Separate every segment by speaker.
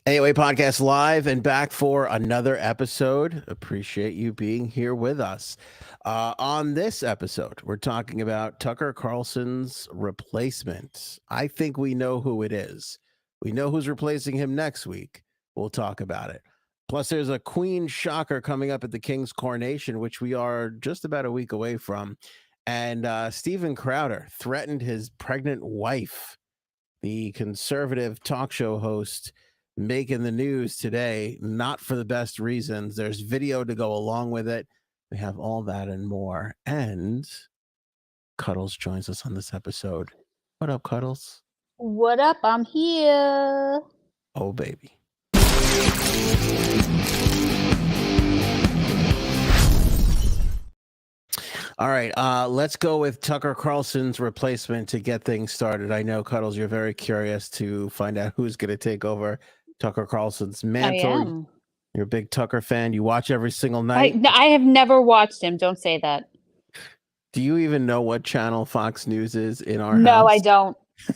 Speaker 1: AOA Podcast live and back for another episode. Appreciate you being here with us. On this episode, we're talking about Tucker Carlson's replacement. I think we know who it is. We know who's replacing him next week. We'll talk about it. Plus, there's a Queen shocker coming up at the King's coronation, which we are just about a week away from. And Steven Crowder threatened his pregnant wife, the conservative talk show host, making the news today, not for the best reasons. There's video to go along with it. We have all that and more. And Cuddles joins us on this episode. What up, Cuddles?
Speaker 2: What up? I'm here.
Speaker 1: Oh, baby. All right, let's go with Tucker Carlson's replacement to get things started. I know, Cuddles, you're very curious to find out who's going to take over Tucker Carlson's mantle.
Speaker 2: I am.
Speaker 1: You're a big Tucker fan. You watch every single night.
Speaker 2: I have never watched him. Don't say that.
Speaker 1: Do you even know what channel Fox News is in our house?
Speaker 2: No, I don't.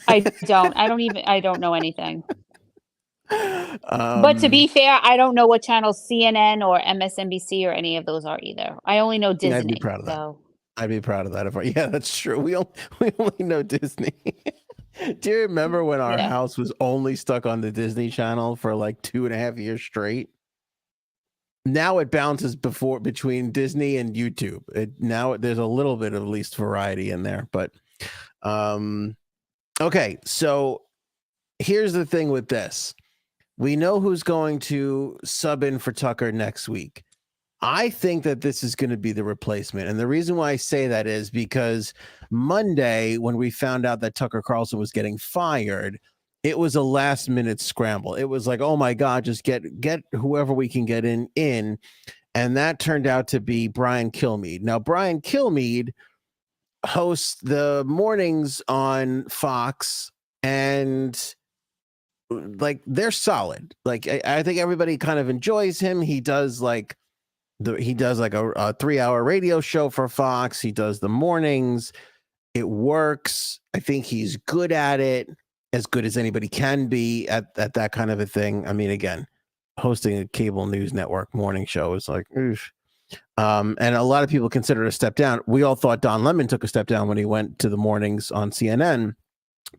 Speaker 2: I don't. I don't know anything. But to be fair, I don't know what channel CNN or MSNBC or any of those are either. I only know Disney.
Speaker 1: I'd be proud of that.
Speaker 2: So.
Speaker 1: I'd be proud of that. Yeah, that's true. We only know Disney. Do you remember when our house was only stuck on the Disney Channel for like 2.5 years straight? Now it bounces between Disney and YouTube. Now there's a little bit of at least variety in there. But okay, so here's the thing with this. We know who's going to sub in for Tucker next week. I think that this is going to be the replacement. And the reason why I say that is because Monday, when we found out that Tucker Carlson was getting fired, it was a last minute scramble. It was like, oh my God, just get whoever we can get in. And that turned out to be Brian Kilmeade. Now, Brian Kilmeade hosts the mornings on Fox, and like they're solid. Like I think everybody kind of enjoys him. He does like a 3-hour radio show for Fox. He does the mornings. It works. I think he's good at it, as good as anybody can be at that kind of a thing. I mean, again, hosting a cable news network morning show is like, oof. And a lot of people consider it a step down. We all thought Don Lemon took a step down when he went to the mornings on CNN.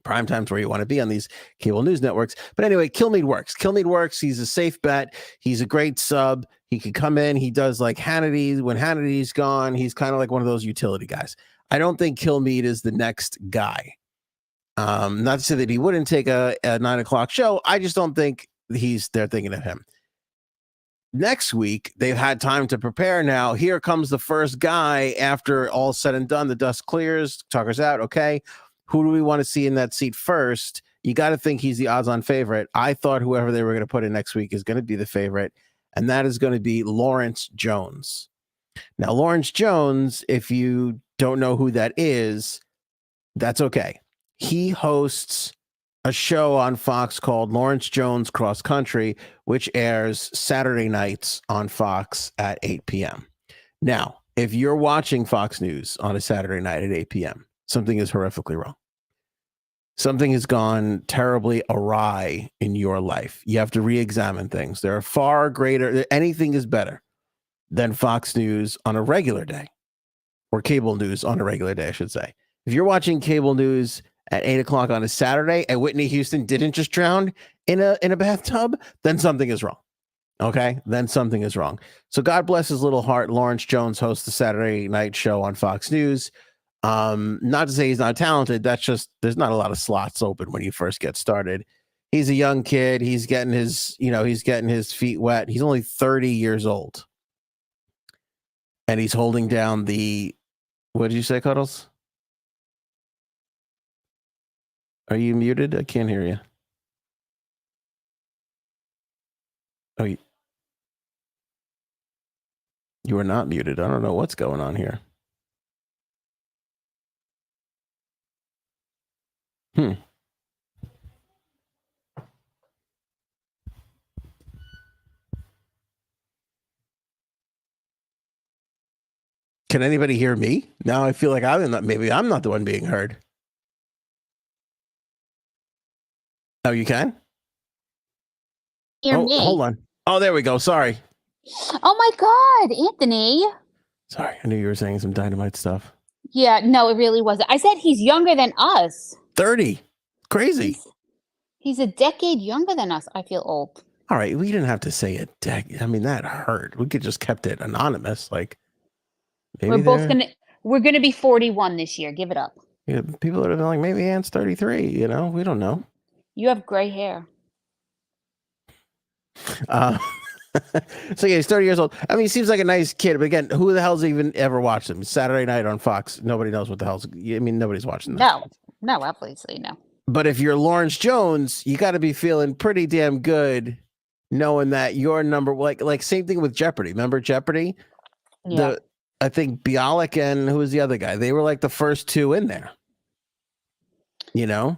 Speaker 1: Prime time's where you want to be on these cable news networks. But anyway, Kilmeade works. He's a safe bet. He's a great sub. He can come in. He does like Hannity. When Hannity's gone, he's kind of like one of those utility guys. I don't think Kilmeade is the next guy. Not to say that he wouldn't take a 9 o'clock show. I just don't think they're thinking of him. Next week, they've had time to prepare now. Here comes the first guy after all said and done. The dust clears. Tucker's out. Okay. Who do we want to see in that seat first? You got to think he's the odds-on favorite. I thought whoever they were going to put in next week is going to be the favorite, and that is going to be Lawrence Jones. Now, Lawrence Jones, if you don't know who that is, that's okay. He hosts a show on Fox called Lawrence Jones Cross Country, which airs Saturday nights on Fox at 8 p.m. Now, if you're watching Fox News on a Saturday night at 8 p.m., something is horrifically wrong. Something has gone terribly awry in your life. You have to re-examine things. There are far greater, anything is better than Fox News on a regular day, or cable news on a regular day, I should say. If you're watching cable news at 8 o'clock on a Saturday and Whitney Houston didn't just drown in a bathtub, then something is wrong. Okay, then something is wrong. So God bless his little heart. Lawrence Jones hosts the Saturday night show on Fox News. Not to say he's not talented. That's just, there's not a lot of slots open when you first get started. He's a young kid. He's getting his feet wet. He's only 30 years old. And he's holding down what did you say, Cuddles? Are you muted? I can't hear you. Oh, you are not muted. I don't know what's going on here. Can anybody hear me? Now I feel like maybe I'm not the one being heard. Oh, you can?
Speaker 2: hear
Speaker 1: Oh,
Speaker 2: me.
Speaker 1: hold on. Oh, there we go. Sorry.
Speaker 2: Oh my God, Anthony.
Speaker 1: Sorry. I knew you were saying some dynamite stuff.
Speaker 2: Yeah, no, it really wasn't. I said he's younger than us.
Speaker 1: 30. Crazy.
Speaker 2: He's a decade younger than us. I feel old.
Speaker 1: All right. We didn't have to say a decade. I mean, that hurt. We could just kept it anonymous. Like, maybe
Speaker 2: We're gonna be 41 this year. Give it up.
Speaker 1: Yeah, people are like, maybe Ant's 33. You know, we don't know.
Speaker 2: You have gray hair.
Speaker 1: So yeah, he's 30 years old. I mean, he seems like a nice kid, but again, who the hell's even ever watched him? Saturday night on Fox. Nobody knows what the hell's. I mean, nobody's watching that.
Speaker 2: No, obviously no.
Speaker 1: But if you're Lawrence Jones, you got to be feeling pretty damn good, knowing that your number, like same thing with Jeopardy. Remember Jeopardy?
Speaker 2: Yeah.
Speaker 1: I think Bialik and who was the other guy? They were like the first two in there. You know?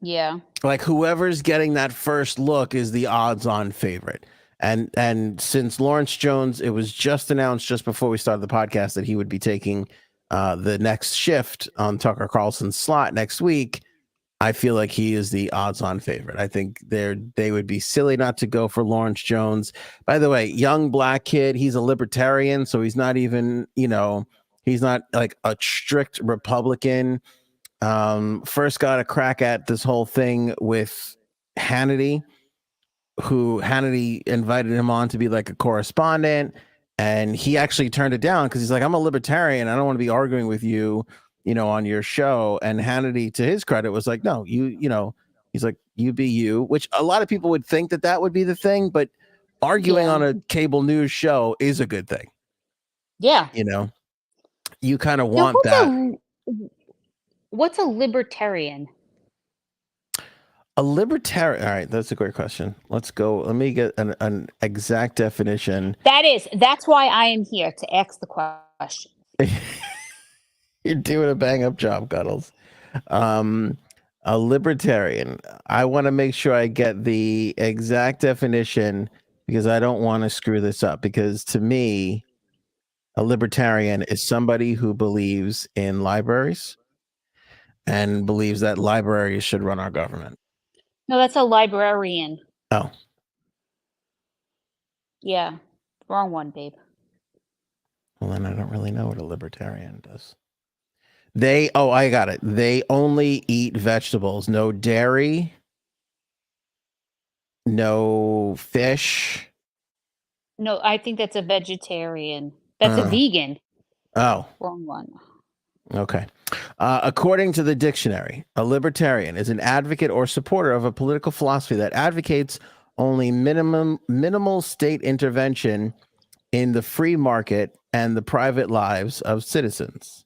Speaker 2: Yeah.
Speaker 1: Like whoever's getting that first look is the odds-on favorite. And since Lawrence Jones, it was just announced just before we started the podcast that he would be taking the next shift on Tucker Carlson's slot next week. I feel like he is the odds-on favorite. I think they would be silly not to go for Lawrence Jones. By the way, young black kid, he's a libertarian, so he's not even, he's not like a strict Republican. First got a crack at this whole thing with Hannity, who Hannity invited him on to be like a correspondent, and he actually turned it down because he's like, I'm a libertarian. I don't want to be arguing with you, on your show. And Hannity, to his credit, was like, no, he's like, you be you, which a lot of people would think that would be the thing, but arguing on a cable news show is a good thing.
Speaker 2: Yeah.
Speaker 1: You kind of want that.
Speaker 2: What's a libertarian?
Speaker 1: A libertarian. All right, that's a great question. Let's go. Let me get an exact definition.
Speaker 2: That's why I am here, to ask the question.
Speaker 1: You're doing a bang up job, Guddles. A libertarian. I want to make sure I get the exact definition because I don't want to screw this up. Because to me, a libertarian is somebody who believes in libraries and believes that libraries should run our government.
Speaker 2: No, that's a librarian.
Speaker 1: Oh.
Speaker 2: Yeah. Wrong one, babe.
Speaker 1: Well, then I don't really know what a libertarian does. I got it. They only eat vegetables, no dairy, no fish.
Speaker 2: No, I think that's a vegetarian. That's a vegan.
Speaker 1: Oh.
Speaker 2: Wrong one.
Speaker 1: Okay. According to the dictionary, a libertarian is an advocate or supporter of a political philosophy that advocates only minimal state intervention in the free market and the private lives of citizens.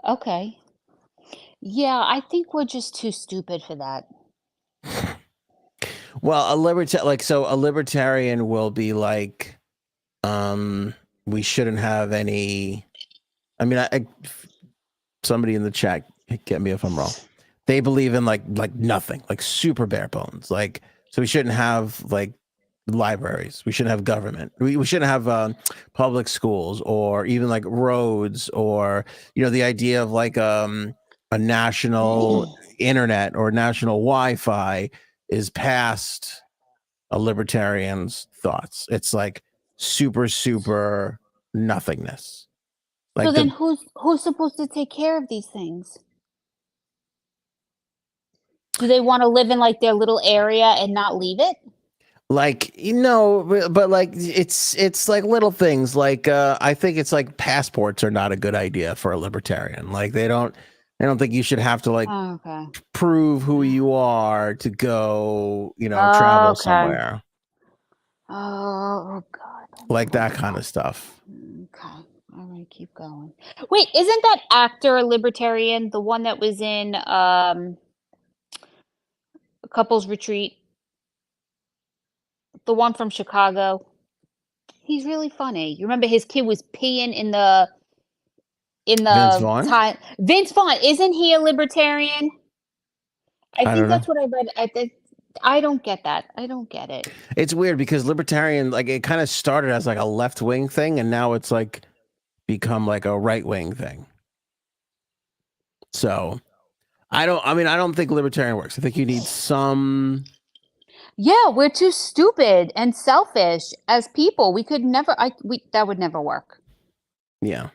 Speaker 2: Okay. Yeah, I think we're just too stupid for that.
Speaker 1: Well, a libertarian will be like, we shouldn't have any. I mean, somebody in the chat, get me if I'm wrong. They believe in like nothing, like super bare bones. Like, so we shouldn't have like libraries. We shouldn't have government. We shouldn't have public schools or even like roads or, the idea of like a national internet or national Wi-Fi is past a libertarian's thoughts. It's like super, super nothingness.
Speaker 2: Like so then who's supposed to take care of these things? Do they want to live in like their little area and not leave it?
Speaker 1: Like, but like it's like little things. Like I think it's like passports are not a good idea for a libertarian. Like they don't think you should have to like prove who you are to go, travel somewhere.
Speaker 2: Oh God.
Speaker 1: Like that kind of stuff.
Speaker 2: Okay. All right, keep going. Wait, isn't that actor a libertarian? The one that was in Couples Retreat? The one from Chicago? He's really funny. You remember his kid was peeing in the
Speaker 1: Vince Vaughn?
Speaker 2: Vince Vaughn, isn't he a libertarian? I think that's what I read. I don't get that. I don't get it.
Speaker 1: It's weird because libertarian, like it kind of started as like a left-wing thing and now it's like become like a right-wing thing. So I don't think libertarian works. I think you need some
Speaker 2: Yeah, we're too stupid and selfish as people. We could never. That would never work.
Speaker 1: Yeah.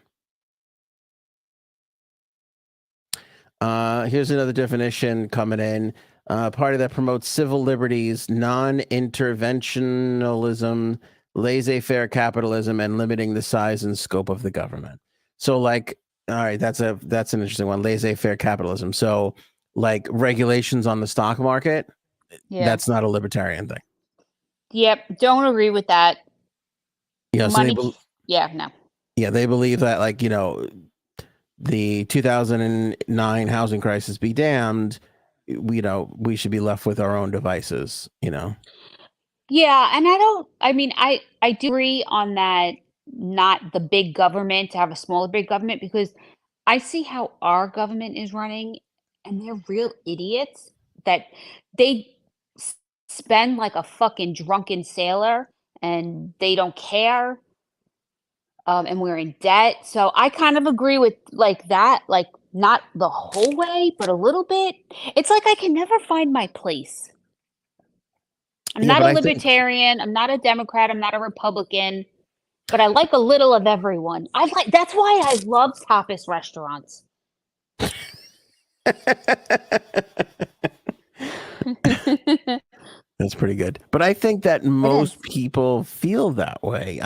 Speaker 1: Here's another definition coming in. Party that promotes civil liberties, non-interventionalism, laissez-faire capitalism, and limiting the size and scope of the government. So, like, all right, that's an interesting one. Laissez-faire capitalism. So, like regulations on the stock market.
Speaker 2: Yeah.
Speaker 1: That's not a libertarian thing.
Speaker 2: Yep. Don't agree with that.
Speaker 1: Yeah.
Speaker 2: Money.
Speaker 1: So
Speaker 2: No.
Speaker 1: Yeah, they believe that, like, the 2009 housing crisis be damned. We should be left with our own devices.
Speaker 2: Yeah, and I do agree on that, not the big government, to have a smaller big government, because I see how our government is running, and they're real idiots that they spend like a fucking drunken sailor, and they don't care, and we're in debt. So I kind of agree with like that, like not the whole way, but a little bit. It's like I can never find my place. I'm
Speaker 1: Yeah,
Speaker 2: not
Speaker 1: but
Speaker 2: a
Speaker 1: I think
Speaker 2: libertarian, I'm not a Democrat, I'm not a Republican, but I like a little of everyone. That's why I love tapas restaurants.
Speaker 1: That's pretty good. But I think that most people feel that way.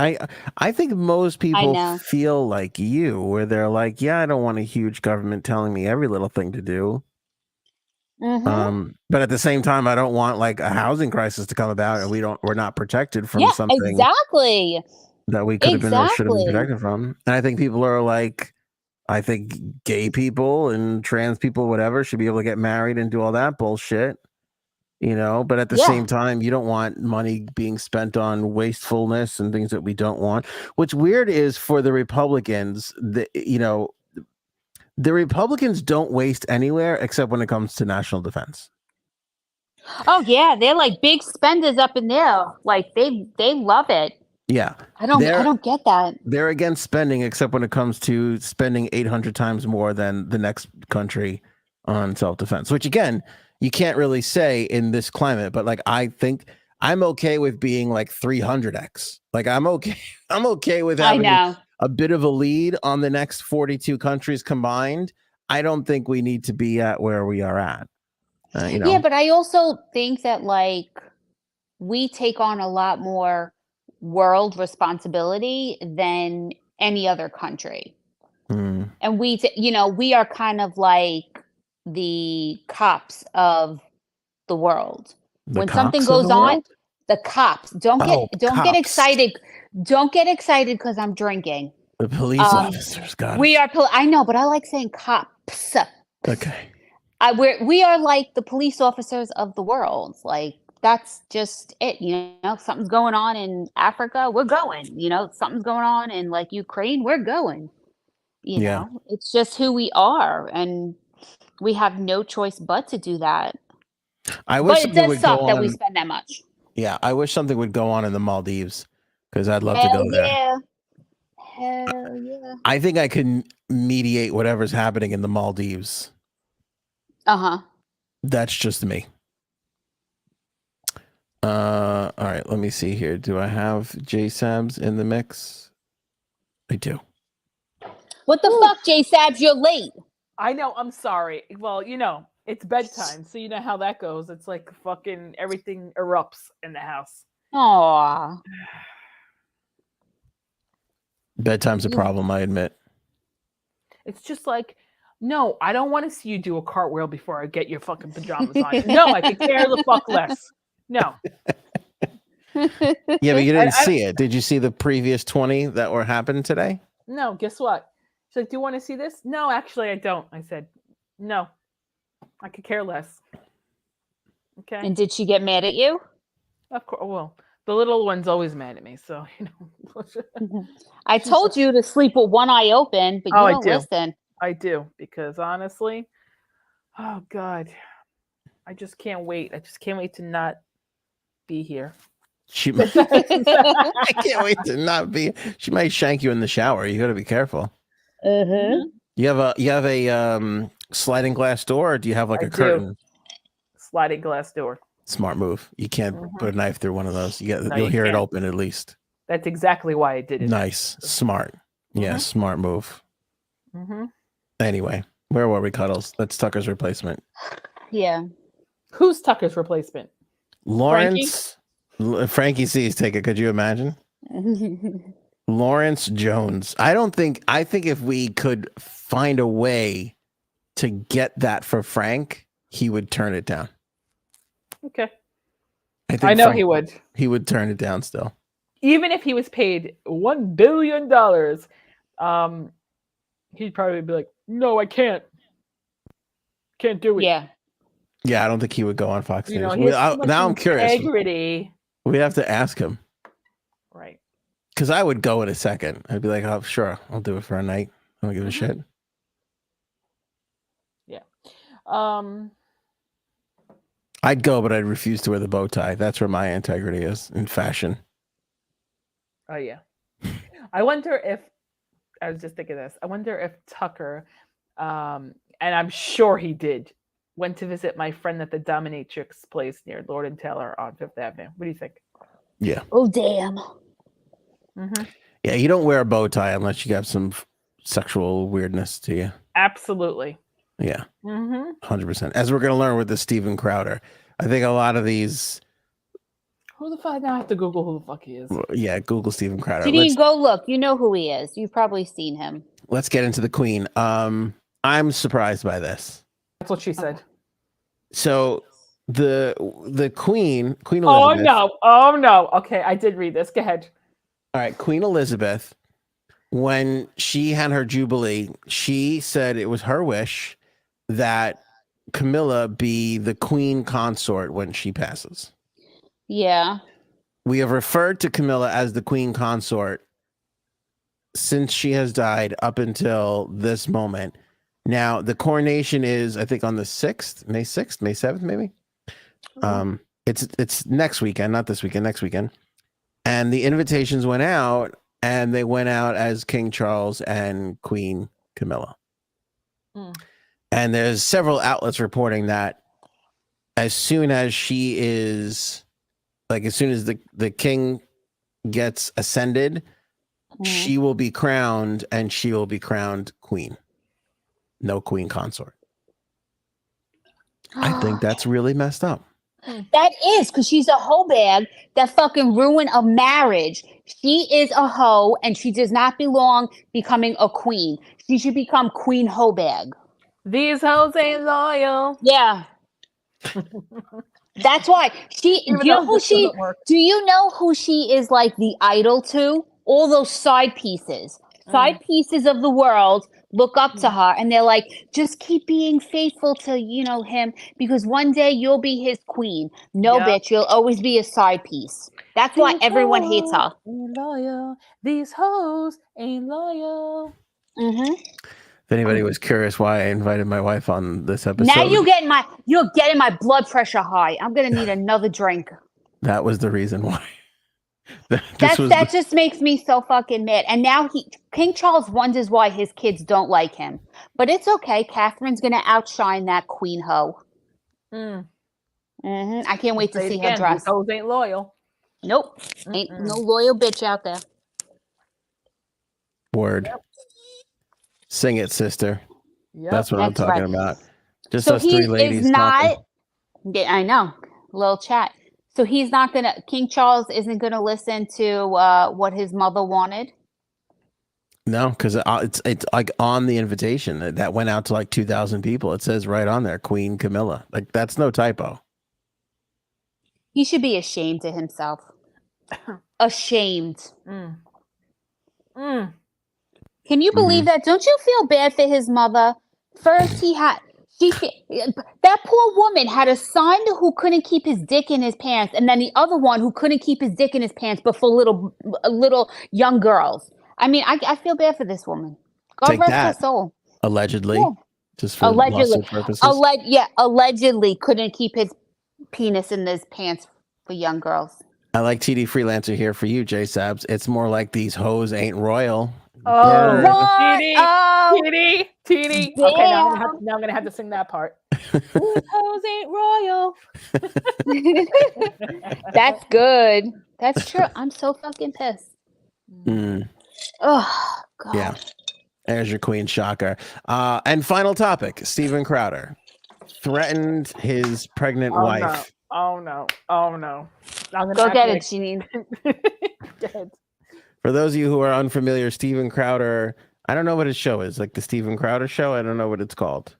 Speaker 1: I think most people feel like you, where they're like, yeah, I don't want a huge government telling me every little thing to do. But at the same time, I don't want like a housing crisis to come about and we're not protected from something
Speaker 2: exactly
Speaker 1: that we could have been or should have been protected from. And I think people are like, I think gay people and trans people, whatever, should be able to get married and do all that bullshit. But at the same time, you don't want money being spent on wastefulness and things that we don't want. What's weird is for the Republicans, the Republicans don't waste anywhere except when it comes to national defense.
Speaker 2: Oh yeah, they're like big spenders up in there. Like they love it.
Speaker 1: Yeah.
Speaker 2: I don't get that.
Speaker 1: They're against spending except when it comes to spending 800 times more than the next country on self-defense, which again, you can't really say in this climate, but like I think I'm okay with being like 300x. Like I'm okay with having a bit of a lead on the next 42 countries combined. I don't think we need to be at where we are at.
Speaker 2: Yeah, but I also think that like we take on a lot more world responsibility than any other country. And we are kind of like the cops of the world. When something goes on, the cops don't get excited. Don't get excited because I'm drinking.
Speaker 1: The police officers, God.
Speaker 2: We are. I know, but I like saying cops.
Speaker 1: Okay.
Speaker 2: We are like the police officers of the world. Like that's just it. Something's going on in Africa, we're going. Something's going on in like Ukraine, we're going. It's just who we are, and we have no choice but to do that. But it does suck that we spend that much.
Speaker 1: Yeah, I wish something would go on in the Maldives because I'd love to go there.
Speaker 2: Hell yeah.
Speaker 1: I think I can mediate whatever's happening in the Maldives. That's just me. All right, let me see here. Do I have J-Sabs in the mix? I do.
Speaker 2: What the fuck, J-Sabs? You're late.
Speaker 3: I know. I'm sorry. Well, it's bedtime, so you know how that goes. It's like fucking everything erupts in the house.
Speaker 2: Aww.
Speaker 1: Bedtime's a problem, I admit.
Speaker 3: It's just like, no, I don't want to see you do a cartwheel before I get your fucking pajamas on. No, I could care the fuck less. No.
Speaker 1: Yeah, but you didn't see it. Did you see the previous 20 that were happened today?
Speaker 3: No, guess what? She's like, do you want to see this? No, actually, I don't. I said, no, I could care less. Okay.
Speaker 2: And did she get mad at you?
Speaker 3: Of course. Well, the little one's always mad at me, so
Speaker 2: I told you to sleep with one eye open, but you don't listen.
Speaker 3: I do, because honestly, oh God, I just can't wait. I just can't wait to not be here.
Speaker 1: I can't wait to not be. She might shank you in the shower. You got to be careful. You have a sliding glass door, or do you have like a curtain?
Speaker 3: Sliding glass door.
Speaker 1: Smart move. You can't put a knife through one of those.
Speaker 3: No,
Speaker 1: You'll
Speaker 3: you
Speaker 1: hear it
Speaker 3: can't.
Speaker 1: open at least.
Speaker 3: That's exactly why I did it.
Speaker 1: Nice. Smart. Yeah, smart move.
Speaker 3: Mm-hmm.
Speaker 1: Anyway, where were we, Cuddles? That's Tucker's replacement.
Speaker 2: Yeah.
Speaker 3: Who's Tucker's replacement?
Speaker 1: Lawrence. Frankie C's take it. Could you imagine? Lawrence Jones. I think if we could find a way to get that for Frank, he would turn it down.
Speaker 3: Okay.
Speaker 1: I know
Speaker 3: he would.
Speaker 1: He would turn it down still.
Speaker 3: Even if he was paid $1 billion, he'd probably be like, "No, I can't. Can't do it."
Speaker 2: Yeah.
Speaker 1: Yeah, I don't think he would go on Fox News.
Speaker 3: Now
Speaker 1: I'm curious.
Speaker 3: Integrity.
Speaker 1: We have to ask him.
Speaker 3: Right.
Speaker 1: Because I would go in a second. I'd be like, "Oh, sure, I'll do it for a night. I don't give a shit."
Speaker 3: Yeah.
Speaker 1: I'd go, but I'd refuse to wear the bow tie. That's where my integrity is in fashion.
Speaker 3: Oh yeah. I wonder if I was just thinking this. I wonder if Tucker, and I'm sure he did, went to visit my friend at the Dominatrix place near Lord and Taylor on Fifth Avenue. What do you think?
Speaker 1: Yeah.
Speaker 2: Oh damn.
Speaker 3: Mm-hmm.
Speaker 1: Yeah, you don't wear a bow tie unless you have some sexual weirdness to you.
Speaker 3: Absolutely.
Speaker 1: Yeah.
Speaker 3: Mm-hmm.
Speaker 1: 100%. As we're going to learn with the Steven Crowder, I think a lot of these.
Speaker 3: Who the fuck? Now I have to Google who the fuck he is.
Speaker 1: Yeah, Google Steven Crowder.
Speaker 2: Janine, go look. You know who he is. You've probably seen him.
Speaker 1: Let's get into the Queen. I'm surprised by this.
Speaker 3: That's what she said.
Speaker 1: So the Queen Elizabeth.
Speaker 3: Oh no. Okay, I did read this. Go ahead.
Speaker 1: All right, Queen Elizabeth, when she had her jubilee, she said it was her wish that Camilla be the queen consort when she passes.
Speaker 2: Yeah.
Speaker 1: We have referred to Camilla as the queen consort since she has died up until this moment. Now, the coronation is, I think, on the 6th, May 6th, May 7th, maybe. It's next weekend, not this weekend, next weekend. And the invitations went out, and they went out as King Charles and Queen Camilla. And there's several outlets reporting that as soon as she is, like, as soon as the king gets ascended, she will be crowned, and she will be crowned queen. No queen consort. I think that's really messed up.
Speaker 2: That is, because she's a hoe bag that fucking ruined a marriage. She is a hoe, and she does not belong becoming a queen. She should become Queen Hoe Bag.
Speaker 3: These hoes ain't loyal.
Speaker 2: Yeah. That's why she. Do you know who she is like the idol to? All those side pieces of the world look up to her, and they're like, just keep being faithful to him, because one day you'll be his queen. No, bitch, you'll always be a side piece. That's why everyone hates her.
Speaker 3: Ain't loyal. These hoes ain't loyal.
Speaker 1: If anybody was curious why I invited my wife on this episode,
Speaker 2: now you're getting my blood pressure high. I'm gonna need another drink.
Speaker 1: That was the reason why.
Speaker 2: That just makes me so fucking mad. And now King Charles wonders why his kids don't like him. But it's okay. Catherine's gonna outshine that queen hoe. I can't wait to see her dress.
Speaker 3: These hoes ain't loyal.
Speaker 2: Nope. Ain't no loyal bitch out there.
Speaker 1: Word.
Speaker 3: Yep.
Speaker 1: Sing it, sister.
Speaker 3: Yep.
Speaker 1: That's what I'm talking about. Just
Speaker 2: so
Speaker 1: us three ladies talking.
Speaker 2: Yeah, I know. Little chat. So King Charles isn't gonna listen to what his mother wanted?
Speaker 1: No, because it's like on the invitation that went out to like 2,000 people. It says right on there, Queen Camilla. Like, that's no typo.
Speaker 2: He should be ashamed of himself. Ashamed. Can you believe that? Don't you feel bad for his mother? First, that poor woman had a son who couldn't keep his dick in his pants, and then the other one who couldn't keep his dick in his pants, but for little young girls. I mean, I feel bad for this woman. God rest her soul.
Speaker 1: Allegedly, just for lawsuit purposes.
Speaker 2: Allegedly couldn't keep his penis in his pants for young girls.
Speaker 1: I like TD Freelancer here for you, J Sabs. It's more like these hoes ain't royal.
Speaker 3: Oh,
Speaker 2: What?
Speaker 3: teeny,
Speaker 2: Oh,
Speaker 3: teeny. Okay,
Speaker 2: damn.
Speaker 3: now I'm gonna have to sing that part. These hoes ain't royal.
Speaker 2: That's good. That's true. I'm so fucking pissed.
Speaker 1: Mm,
Speaker 2: Oh God.
Speaker 1: yeah. There's your queen shocker. And final topic: Steven Crowder threatened his pregnant
Speaker 3: Oh no.
Speaker 1: wife.
Speaker 3: Oh no. Oh no. I'm gonna
Speaker 2: Go
Speaker 3: act
Speaker 2: get
Speaker 3: like
Speaker 2: it, Janine.
Speaker 3: Dead.
Speaker 1: For those of you who are unfamiliar, Steven Crowder, I don't know what his show is, like the Steven Crowder show. I don't know what it's called.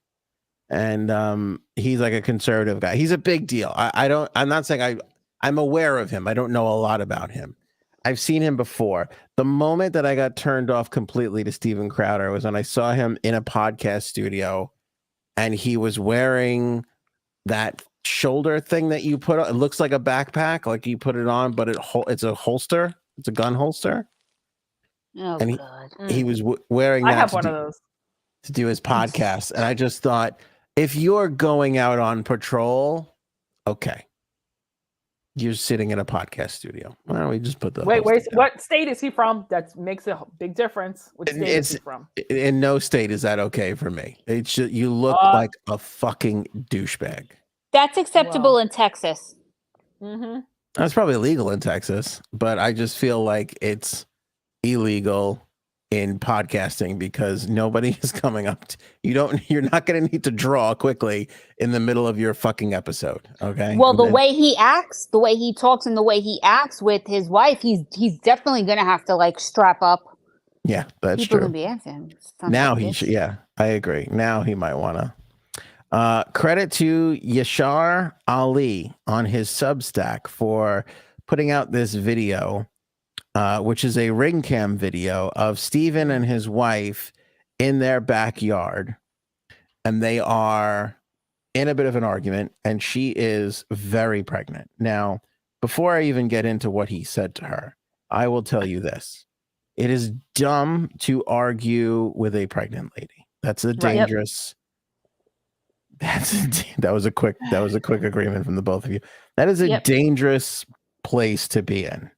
Speaker 1: And he's like a conservative guy. He's a big deal. I'm not saying I'm aware of him. I don't know a lot about him. I've seen him before. The moment that I got turned off completely to Steven Crowder was when I saw him in a podcast studio and he was wearing that shoulder thing that you put on. It looks like a backpack, like you put it on, but it's a holster. It's a gun holster.
Speaker 2: Oh
Speaker 1: And
Speaker 2: God.
Speaker 1: he was wearing
Speaker 3: I
Speaker 1: that
Speaker 3: have one of those.
Speaker 1: to do his podcast. And I just thought, if you're going out on patrol, okay. You're sitting in a podcast studio. Why don't we just put the
Speaker 3: Wait,
Speaker 1: hosting down?
Speaker 3: what state is he from? That makes a big difference. What state is he from?
Speaker 1: In no state is that okay for me. It's just, you look like a fucking douchebag.
Speaker 2: That's acceptable in Texas.
Speaker 3: Mm-hmm.
Speaker 1: That's probably illegal in Texas, but I just feel like it's illegal in podcasting because nobody is coming up to, you're not going to need to draw quickly in the middle of your fucking episode. Okay.
Speaker 2: Well, the way he acts, the way he talks, and the way he acts with his wife, he's definitely gonna have to like strap up.
Speaker 1: Yeah, that's
Speaker 2: People
Speaker 1: true.
Speaker 2: gonna be asking.
Speaker 1: Now he should. Yeah, I agree. Now he might want to. Credit to Yashar Ali on his Substack for putting out this video, which is a ring cam video of Steven and his wife in their backyard. And they are in a bit of an argument, and she is very pregnant. Now, before I even get into what he said to her, I will tell you this. It is dumb to argue with a pregnant lady. That's a dangerous... That was a quick agreement from the both of you. That is a dangerous place to be in.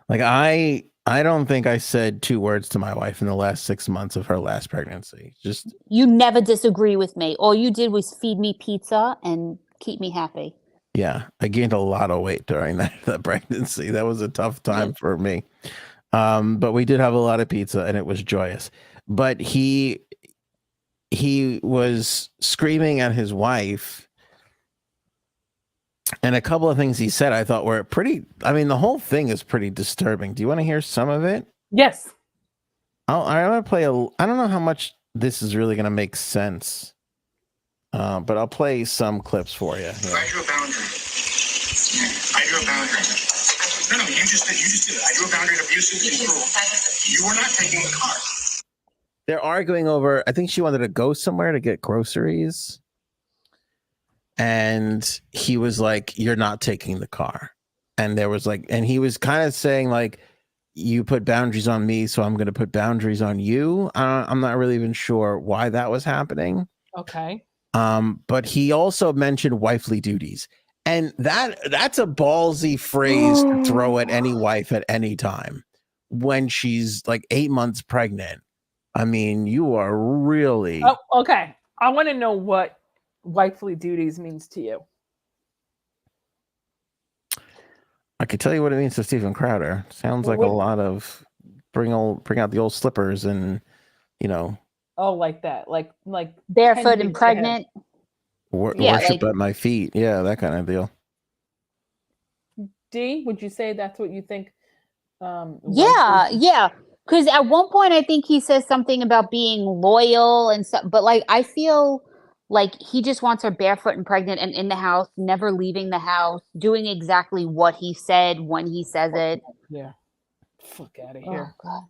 Speaker 1: Like I don't think I said 2 words to my wife in the last 6 months of her last pregnancy. Just,
Speaker 2: you never disagree with me. All you did was feed me pizza and keep me happy.
Speaker 1: Yeah, I gained a lot of weight during that pregnancy. That was a tough time for me. But we did have a lot of pizza and it was joyous. But he was screaming at his wife, and a couple of things he said I thought were pretty, I mean, the whole thing is pretty disturbing. Do you want to hear some of it?
Speaker 3: Yes.
Speaker 1: I'm going to play I don't know how much this is really going to make sense, but I'll play some clips for you.
Speaker 4: So I drew a boundary. I drew a boundary. No, you just did it. I drew a boundary of abusive and cruel. You were not taking the car.
Speaker 1: They're arguing over, I think she wanted to go somewhere to get groceries. And he was like, you're not taking the car. And there was like, and he was kind of saying like, you put boundaries on me, so I'm going to put boundaries on you. I'm not really even sure why that was happening.
Speaker 3: Okay.
Speaker 1: But he also mentioned wifely duties. And that's a ballsy phrase to throw at any wife at any time when she's like 8 months pregnant. I mean, you are really...
Speaker 3: Oh, okay. I want to know what wifely duties means to you.
Speaker 1: I could tell you what it means to Steven Crowder. Sounds like a lot of bring out the old slippers and, you know.
Speaker 3: Oh, like that, like
Speaker 2: barefoot and pregnant.
Speaker 1: Worship at my feet. Yeah, that kind of deal.
Speaker 3: D, would you say that's what you think?
Speaker 2: Yeah. Because at one point, I think he says something about being loyal and stuff. But like, I feel like he just wants her barefoot and pregnant and in the house, never leaving the house, doing exactly what he said when he says it.
Speaker 3: Yeah. Fuck out of here.
Speaker 2: Oh, God.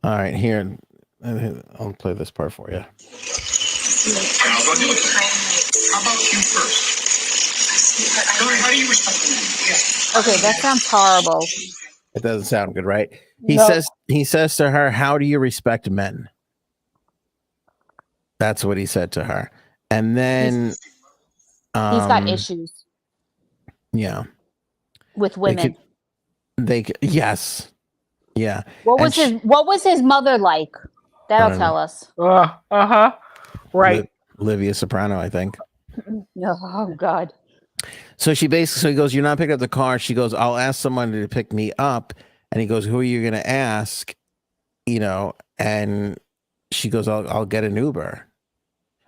Speaker 1: All right, here. I'll play this part for you.
Speaker 4: I'll go do it. How about you first? How do you respect the man?
Speaker 2: Okay, that sounds horrible.
Speaker 1: It doesn't sound good, right? He says to her, how do you respect men? That's what he said to her. And then
Speaker 2: he's got issues.
Speaker 1: Yeah.
Speaker 2: With women.
Speaker 1: Yes. Yeah.
Speaker 2: What
Speaker 1: And
Speaker 2: was his mother like? That'll
Speaker 1: don't
Speaker 2: tell
Speaker 1: know.
Speaker 2: us.
Speaker 3: Right.
Speaker 1: Olivia Soprano, I think.
Speaker 2: Oh God.
Speaker 1: So she basically goes, "You're not picking up the car." She goes, "I'll ask someone to pick me up." And he goes, "Who are you going to ask?" You know, and she goes, I'll get an Uber.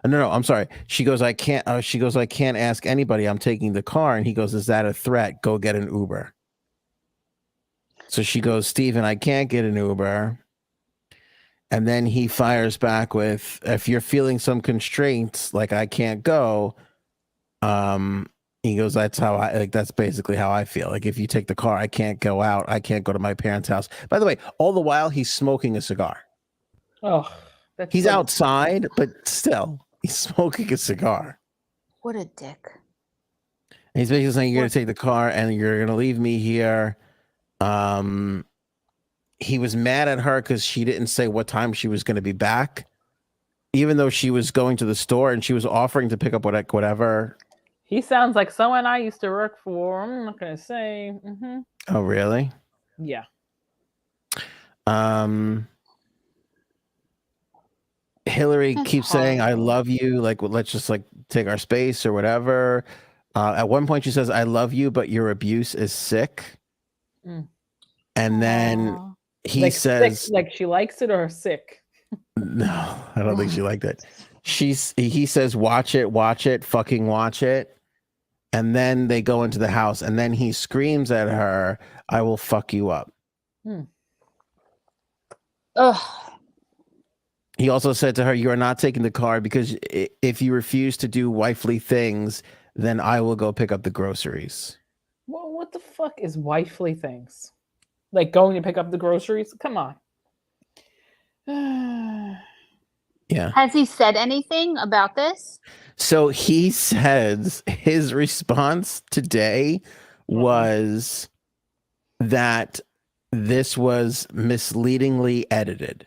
Speaker 1: No, I'm sorry. She goes, "I can't." She goes, "I can't ask anybody. I'm taking the car." And he goes, "Is that a threat? Go get an Uber." So she goes, "Steven, I can't get an Uber." And then he fires back with, "If you're feeling some constraints, like I can't go, he goes, that's how I like. That's basically how I feel. Like if you take the car, I can't go out. I can't go to my parents' house." By the way, all the while he's smoking a cigar.
Speaker 3: Oh, that's
Speaker 1: He's
Speaker 3: so
Speaker 1: outside, but still, he's smoking a cigar.
Speaker 2: What a dick.
Speaker 1: And he's basically saying, "You're going to take the car and you're going to leave me here." He was mad at her because she didn't say what time she was going to be back, even though she was going to the store and she was offering to pick up whatever.
Speaker 3: He sounds like someone I used to work for. I'm not gonna say.
Speaker 1: Oh, really?
Speaker 3: Yeah.
Speaker 1: Hillary
Speaker 2: That's
Speaker 1: keeps saying, "I
Speaker 2: horrible.
Speaker 1: love you." Like, well, let's just like take our space or whatever. At one point, she says, "I love you, but your abuse is sick."
Speaker 3: Mm.
Speaker 1: And then
Speaker 2: Aw.
Speaker 1: he
Speaker 3: Like
Speaker 1: says,
Speaker 3: sick, like she likes it or sick.
Speaker 1: "No, I don't think she liked it." He says, watch it, fucking watch it." And then they go into the house, and then he screams at her, "I will fuck you up."
Speaker 2: Ugh.
Speaker 1: He also said to her, "You are not taking the car because if you refuse to do wifely things, then I will go pick up the groceries."
Speaker 3: Well, what the fuck is wifely things? Like going to pick up the groceries? Come on.
Speaker 1: Yeah.
Speaker 2: Has he said anything about this?
Speaker 1: So he says his response today was that this was misleadingly edited.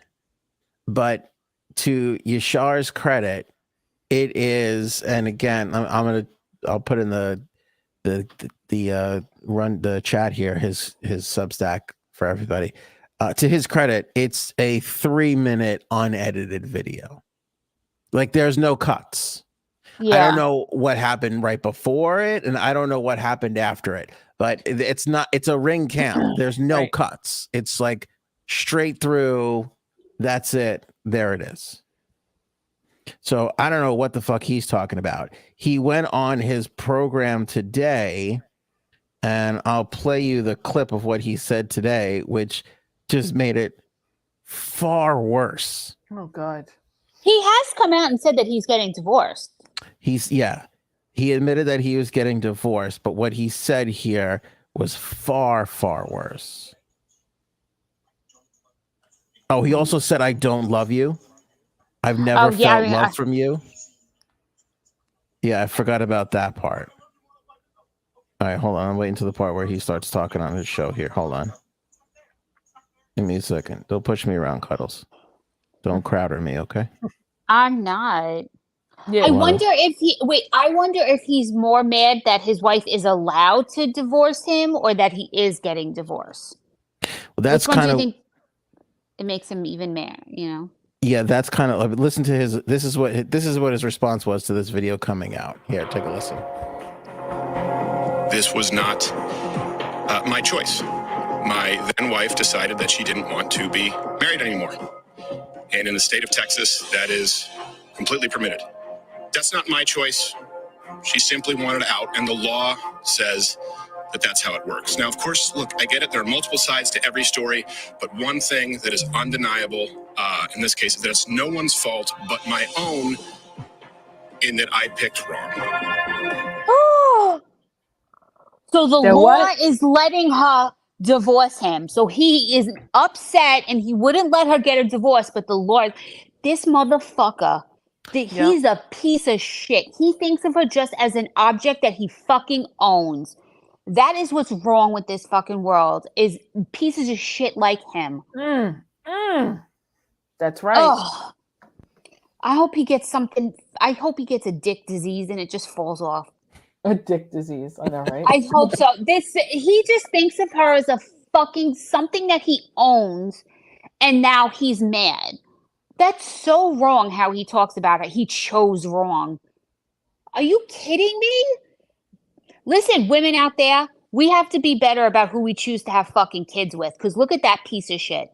Speaker 1: But to Yashar's credit, it is, and again, I'll put in the run the chat here, his Substack for everybody. To his credit, it's a 3-minute unedited video. Like there's no cuts.
Speaker 2: Yeah.
Speaker 1: I don't know what happened right before it, and I don't know what happened after it. But it's a ring cam. There's no
Speaker 3: Right.
Speaker 1: cuts. It's like straight through. That's it. There it is. So I don't know what the fuck he's talking about. He went on his program today, and I'll play you the clip of what he said today, which just made it far worse.
Speaker 3: Oh God.
Speaker 2: He has come out and said that he's getting divorced.
Speaker 1: He admitted that he was getting divorced, but what he said here was far, far worse. Oh, he also said, "I don't love you. I've never felt love from you." Yeah, I forgot about that part. All right, hold on. I'm waiting to the part where he starts talking on his show here. Hold on. Give me a second. Don't push me around, Cuddles. Don't crowder me, okay?
Speaker 2: I'm not.
Speaker 3: Yeah.
Speaker 2: I wonder if he's more mad that his wife is allowed to divorce him or that he is getting divorced.
Speaker 1: Well, that's
Speaker 2: Which one
Speaker 1: kind
Speaker 2: do
Speaker 1: of
Speaker 2: you think it makes him even mad, you know?
Speaker 1: Yeah, that's kind of like, listen to his. This is what his response was to this video coming out. Here, take a listen.
Speaker 4: This was not my choice. My then wife decided that she didn't want to be married anymore. And in the state of Texas, that is completely permitted. That's not my choice. She simply wanted out, and the law says that that's how it works. Now, of course, look, I get it. There are multiple sides to every story, but one thing that is undeniable in this case is that it's no one's fault but my own in that I picked wrong.
Speaker 2: Oh. So the
Speaker 3: The
Speaker 2: law
Speaker 3: what?
Speaker 2: is letting her divorce him. So he is upset and he wouldn't let her get a divorce, but the Lord, this motherfucker, he's a piece of shit. He thinks of her just as an object that he fucking owns. That is what's wrong with this fucking world, is pieces of shit like him.
Speaker 3: That's right.
Speaker 2: Oh, I hope he gets something. I hope he gets a dick disease and it just falls off.
Speaker 3: A dick disease. I know, right?
Speaker 2: I hope so. He just thinks of her as a fucking something that he owns, and now he's mad. That's so wrong how he talks about it. He chose wrong. Are you kidding me? Listen, women out there, we have to be better about who we choose to have fucking kids with, because look at that piece of shit.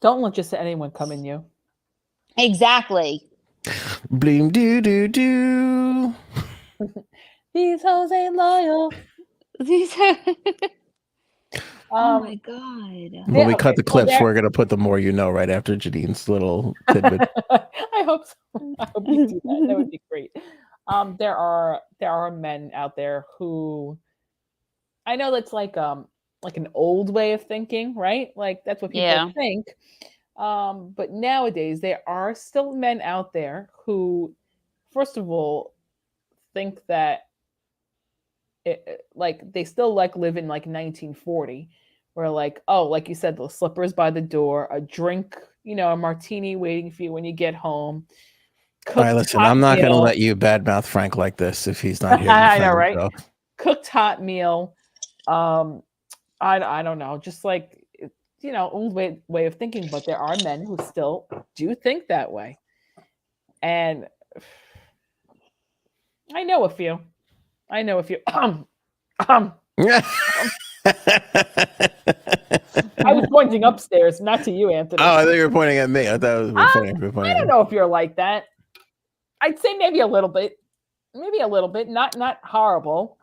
Speaker 3: Don't let just anyone come in you.
Speaker 2: Exactly.
Speaker 1: Bleem doo doo doo.
Speaker 3: These hoes ain't loyal.
Speaker 2: Oh my God.
Speaker 1: When we
Speaker 3: okay,
Speaker 1: cut the
Speaker 3: so
Speaker 1: clips, we're gonna put the more you know right after Janine's little tidbit.
Speaker 3: I hope so. I hope you do that. That would be great. There are men out there who, I know that's like an old way of thinking, right? Like that's what people
Speaker 2: Yeah.
Speaker 3: think. But nowadays there are still men out there who, first of all, think that like they still like live in like 1940, where like, oh, like you said, the slippers by the door, a drink, a martini waiting for you when you get home.
Speaker 1: All right, listen, I'm not going to let you badmouth Frank like this if he's not here.
Speaker 3: I know, right? Cooked hot meal. I don't know, just like, old way of thinking, but there are men who still do think that way. And I know a few. I was pointing upstairs, not to you, Anthony.
Speaker 1: Oh, I thought you were pointing at me. I thought it was funny.
Speaker 3: I don't know if you're like that. I'd say maybe a little bit, not horrible.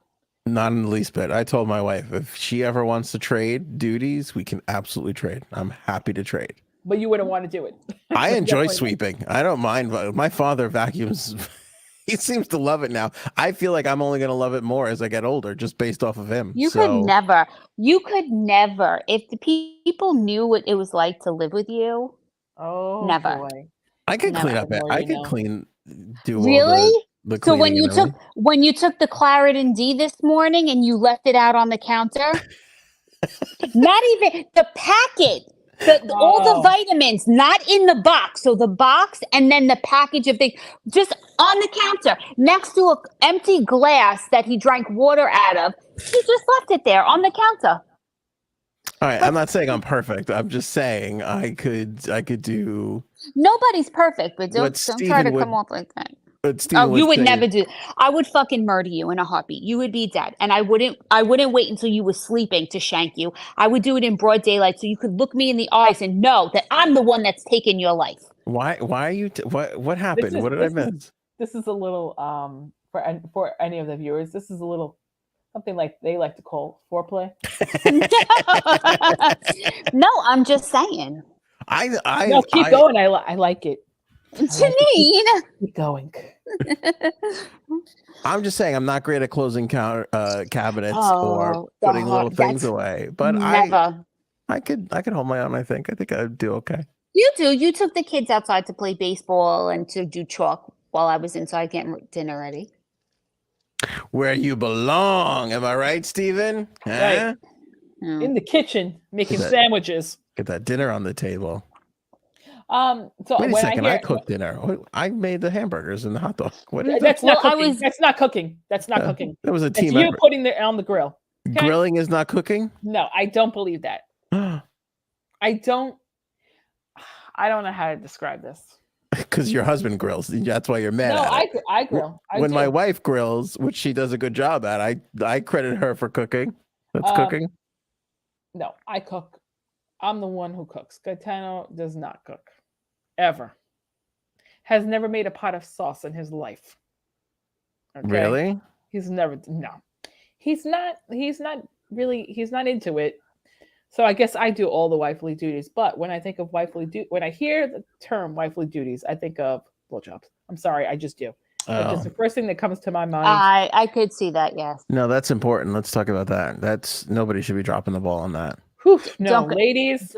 Speaker 1: Not in the least bit. I told my wife if she ever wants to trade duties, we can absolutely trade. I'm happy to trade.
Speaker 3: But you wouldn't want to do it.
Speaker 1: I enjoy sweeping. I don't mind. My father vacuums. He seems to love it now. I feel like I'm only going to love it more as I get older, just based off of him.
Speaker 2: You could never. If the people knew what it was like to live with you.
Speaker 3: Oh,
Speaker 2: never.
Speaker 3: Boy.
Speaker 1: I could clean up. I could clean. Do
Speaker 2: really?
Speaker 1: All the
Speaker 2: so when you took the Claritin D this morning and you left it out on the counter, not even the packet. All the vitamins, not in the box. So the box and then the package of things just on the counter next to an empty glass that he drank water out of. He just left it there on the counter.
Speaker 1: All right, I'm not saying I'm perfect. I'm just saying I could do.
Speaker 2: Nobody's perfect, but don't try to come off like that. You would never do. I would fucking murder you in a heartbeat. You would be dead, and I wouldn't wait until you were sleeping to shank you. I would do it in broad daylight so you could look me in the eyes and know that I'm the one that's taken your life.
Speaker 1: Why are you? What happened? What did I miss?
Speaker 3: This is a little for any of the viewers. This is a little something like they like to call foreplay.
Speaker 2: No, I'm just saying.
Speaker 3: No, keep going. I like it.
Speaker 2: Janine,
Speaker 3: keep going.
Speaker 1: I'm just saying I'm not great at closing cabinets or putting little things away, but
Speaker 2: never.
Speaker 1: I could hold my own. I think I'd do okay.
Speaker 2: You do. You took the kids outside to play baseball and to do chalk while I was inside getting dinner ready.
Speaker 1: Where you belong, am I right, Steven?
Speaker 3: Right. In the kitchen making sandwiches.
Speaker 1: Get that dinner on the table.
Speaker 3: So
Speaker 1: wait a second, I cooked dinner. I made the hamburgers and the hot dog.
Speaker 3: That's not cooking. That's not cooking. That's not cooking.
Speaker 1: That was a team
Speaker 3: effort. You putting it on the grill.
Speaker 1: Okay? Grilling is not cooking?
Speaker 3: No, I don't believe that. I don't know how to describe this.
Speaker 1: Because your husband grills. That's why you're mad.
Speaker 3: No,
Speaker 1: at it.
Speaker 3: I grill.
Speaker 1: When my wife grills, which she does a good job at, I credit her for cooking. That's cooking.
Speaker 3: No, I cook. I'm the one who cooks. Gaetano does not cook. Ever. Has never made a pot of sauce in his life. Okay?
Speaker 1: Really?
Speaker 3: He's never. No. He's not into it. So I guess I do all the wifely duties. But when I think of when I hear the term wifely duties, I think of blowjobs. I'm sorry, I just do. That's just the first thing that comes to my mind.
Speaker 2: I could see that, yes.
Speaker 1: No, that's important. Let's talk about that. Nobody should be dropping the ball on that.
Speaker 3: Whew, no, ladies.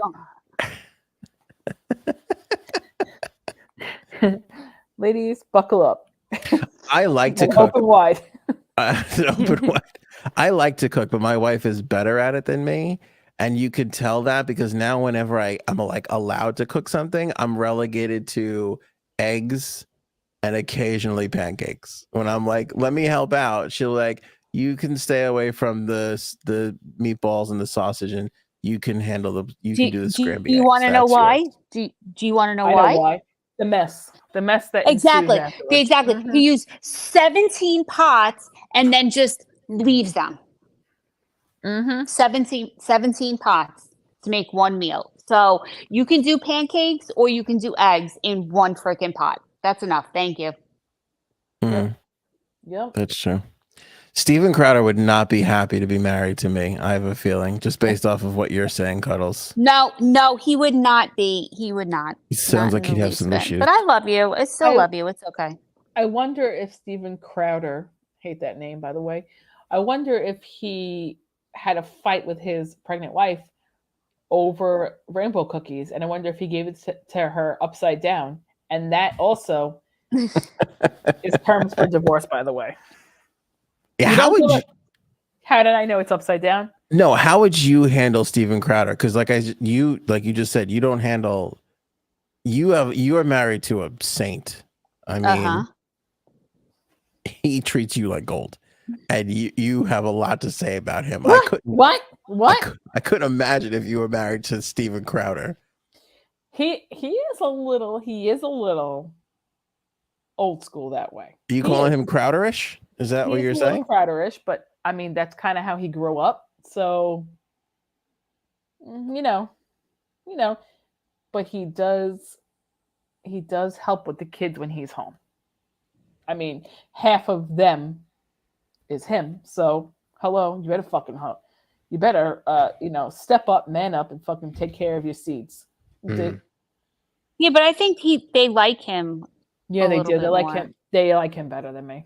Speaker 3: Ladies, buckle up.
Speaker 1: I like to cook.
Speaker 3: Open wide.
Speaker 1: Open wide. I like to cook, but my wife is better at it than me. And you could tell that because now whenever I'm like allowed to cook something, I'm relegated to eggs and occasionally pancakes. When I'm like, let me help out, she'll like, you can stay away from the meatballs and the sausage and you can handle the you can do the scramby
Speaker 2: Do you
Speaker 1: eggs.
Speaker 2: want to know
Speaker 1: That's
Speaker 2: why?
Speaker 1: yours.
Speaker 2: Do you want to know
Speaker 3: I
Speaker 2: why?
Speaker 3: know why. The mess that ensues
Speaker 2: Exactly.
Speaker 3: afterwards.
Speaker 2: Exactly.
Speaker 3: Mhm.
Speaker 2: He used 17 pots and then just leaves them. 17 pots to make one meal. So you can do pancakes or you can do eggs in one freaking pot. That's enough. Thank you.
Speaker 1: Mhm.
Speaker 3: Yep.
Speaker 1: That's true. Steven Crowder would not be happy to be married to me. I have a feeling, just based off of what you're saying, Cuddles.
Speaker 2: No, he would not be. He would not.
Speaker 1: He sounds
Speaker 2: Not
Speaker 1: like
Speaker 2: in the
Speaker 1: he'd have
Speaker 2: least
Speaker 1: some
Speaker 2: bit.
Speaker 1: issues.
Speaker 2: But I love you. I still love you. It's okay.
Speaker 3: I wonder if Steven Crowder, hate that name by the way, I wonder if he had a fight with his pregnant wife over rainbow cookies, and I wonder if he gave it to her upside down, and that also is terms for divorce, by the way.
Speaker 1: Yeah,
Speaker 3: You
Speaker 1: how
Speaker 3: don't
Speaker 1: would
Speaker 3: do
Speaker 1: you?
Speaker 3: it- How did I know it's upside down?
Speaker 1: No, how would you handle Steven Crowder? Because like you just said, you don't handle. You are married to a saint. I mean, he treats you like gold, and you have a lot to say about him.
Speaker 3: What?
Speaker 1: I couldn't imagine if you were married to Steven Crowder.
Speaker 3: He is a little old school that way.
Speaker 1: Are you calling him Crowderish? Is that what you're saying?
Speaker 3: Crowderish, but I mean that's kind of how he grew up. So you know, but he does help with the kids when he's home. I mean, half of them is him. So hello, you better fucking help. You better step up, man up, and fucking take care of your seeds.
Speaker 2: Yeah, but I think they like him.
Speaker 3: Yeah, they do. They like him. They like him better than me.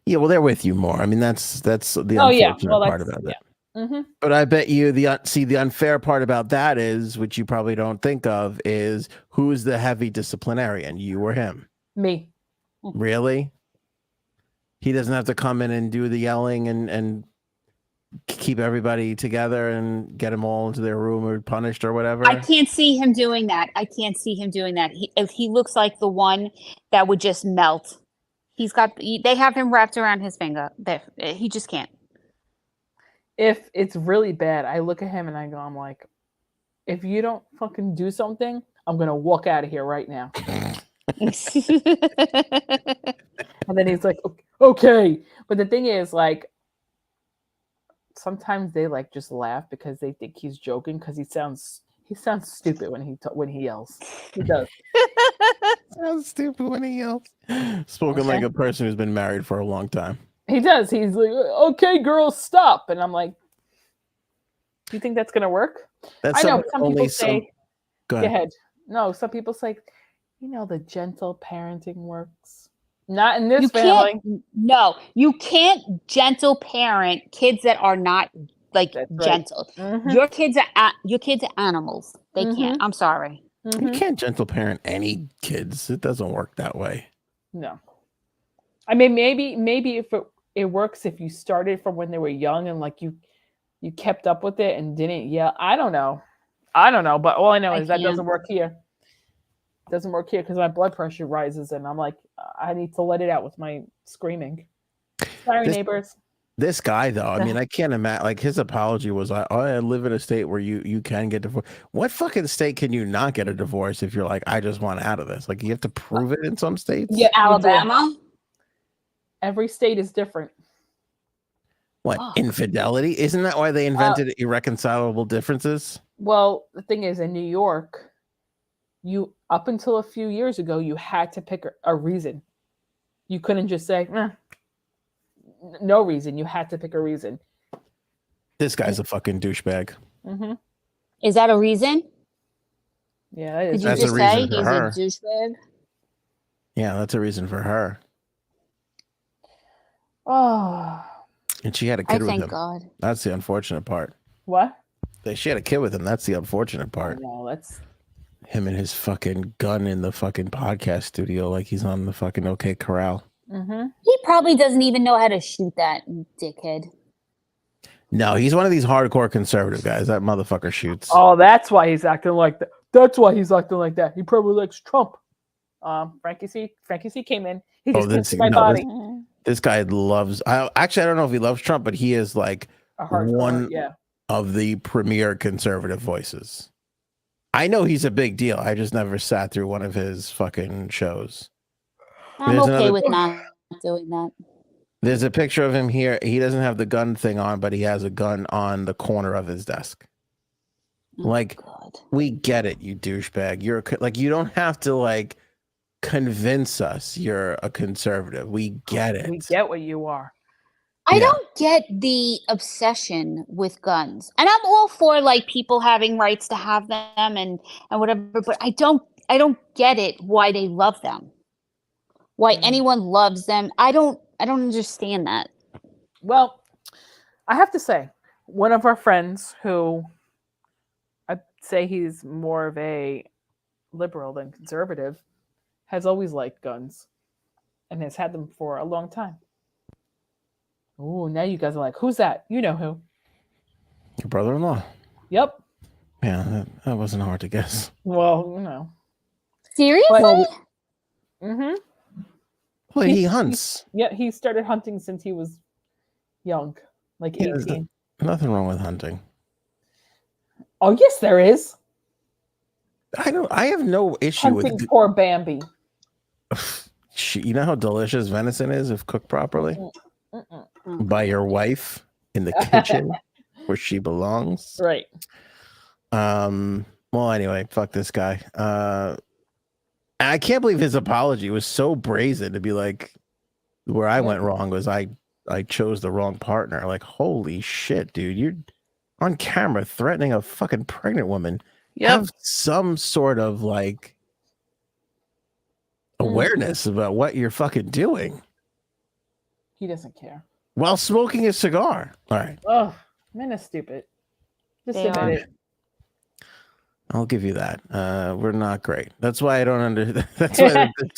Speaker 1: Yeah, well, they're with you more. I mean, that's the unfortunate part about that.
Speaker 3: Mm-hmm.
Speaker 1: But I bet you the unfair part about that is, which you probably don't think of, is who's the heavy disciplinarian, you or him?
Speaker 3: Me.
Speaker 1: Really? He doesn't have to come in and do the yelling and keep everybody together and get them all into their room or punished or whatever.
Speaker 2: I can't see him doing that. He looks like the one that would just melt. They have him wrapped around his finger. He just can't.
Speaker 3: If it's really bad, I look at him and I'm like, if you don't fucking do something, I'm gonna walk out of here right now. And then he's like, okay. But the thing is, like, sometimes they like just laugh because they think he's joking because he sounds stupid when he yells. He does.
Speaker 1: Sounds stupid when he yells. Spoken like a person who's been married for a long time.
Speaker 3: He does. He's like, okay, girls, stop. And I'm like, do you think that's gonna work? I know some people say, go ahead. No, some people say, the gentle parenting works. Not in this family.
Speaker 2: No, you can't gentle parent kids that are not like gentle. Mm-hmm. Your kids are animals. They can't. I'm sorry.
Speaker 1: You can't gentle parent any kids. It doesn't work that way.
Speaker 3: No. I mean, maybe if it works if you started from when they were young and like you kept up with it and didn't yell. I don't know. But all I know is that doesn't work here. It doesn't work here because my blood pressure rises and I'm like, I need to let it out with my screaming. Sorry, neighbors.
Speaker 1: This guy, though, I mean, I can't imagine. Like, his apology was, I live in a state where you can get divorced. What fucking state can you not get a divorce if you're like, I just want out of this? Like, you have to prove it in some states?
Speaker 2: Yeah, Alabama?
Speaker 3: Every state is different.
Speaker 1: What, infidelity? Isn't that why they invented irreconcilable differences?
Speaker 3: Well, the thing is, in New York, up until a few years ago, you had to pick a reason. You couldn't just say, no reason. You had to pick a reason.
Speaker 1: This guy's a fucking douchebag.
Speaker 3: Mm-hmm.
Speaker 2: Is that a reason?
Speaker 3: Yeah, that is.
Speaker 2: Did you just say he's a douchebag?
Speaker 1: Yeah, that's a reason for her.
Speaker 3: Oh.
Speaker 1: And she had a kid with him.
Speaker 2: Thank God.
Speaker 1: That's the unfortunate part.
Speaker 3: What?
Speaker 1: She had a kid with him. That's the unfortunate part.
Speaker 3: No, that's
Speaker 1: him and his fucking gun in the fucking podcast studio like he's on the fucking OK Corral.
Speaker 3: Mm-hmm.
Speaker 2: He probably doesn't even know how to shoot that dickhead.
Speaker 1: No, he's one of these hardcore conservative guys. That motherfucker shoots.
Speaker 3: Oh, that's why he's acting like that. That's why he's acting like that. He probably likes Trump. Frankie C came in. He just kissed my body.
Speaker 1: This guy loves. Actually, I don't know if he loves Trump, but he is like 100% of the premier conservative voices. I know he's a big deal. I just never sat through one of his fucking shows.
Speaker 2: I'm
Speaker 1: There's
Speaker 2: okay
Speaker 1: another-
Speaker 2: with not doing that.
Speaker 1: There's a picture of him here. He doesn't have the gun thing on, but he has a gun on the corner of his desk.
Speaker 2: Oh,
Speaker 1: Like,
Speaker 2: God.
Speaker 1: we get it, you douchebag. You're like, you don't have to like convince us you're a conservative. We get it.
Speaker 3: We get what you are.
Speaker 2: I
Speaker 1: Yeah.
Speaker 2: don't get the obsession with guns. And I'm all for like people having rights to have them and whatever, but I don't get it why they love them. Why anyone loves them. I don't understand that.
Speaker 3: Well, I have to say, one of our friends who I'd say he's more of a liberal than conservative has always liked guns and has had them for a long time. Oh, now you guys are like, who's that? You know who.
Speaker 1: Your brother-in-law.
Speaker 3: Yep.
Speaker 1: Yeah, that wasn't hard to guess.
Speaker 3: Well, you know.
Speaker 2: Seriously?
Speaker 3: Mm-hmm.
Speaker 1: Well, he hunts.
Speaker 3: Yeah, he started hunting since he was young, like
Speaker 1: Yeah, there's
Speaker 3: 18.
Speaker 1: Nothing wrong with hunting.
Speaker 3: Oh, yes, there is.
Speaker 1: I have no issue
Speaker 3: Hunting
Speaker 1: with.
Speaker 3: poor Bambi.
Speaker 1: You know how delicious venison is if cooked properly
Speaker 3: Mm-mm.
Speaker 1: by your wife in the kitchen where she belongs.
Speaker 3: Right.
Speaker 1: Well, anyway, fuck this guy. I can't believe his apology was so brazen to be like, where I went wrong was I chose the wrong partner. Like, holy shit, dude, you're on camera threatening a fucking pregnant woman. Have some sort of like awareness about what you're fucking doing
Speaker 3: He doesn't care.
Speaker 1: while smoking a cigar. All right,
Speaker 3: Oh, men are stupid. Just
Speaker 2: They
Speaker 3: admit
Speaker 2: are.
Speaker 3: it.
Speaker 1: I'll give you that. We're not great. That's why I don't That's why the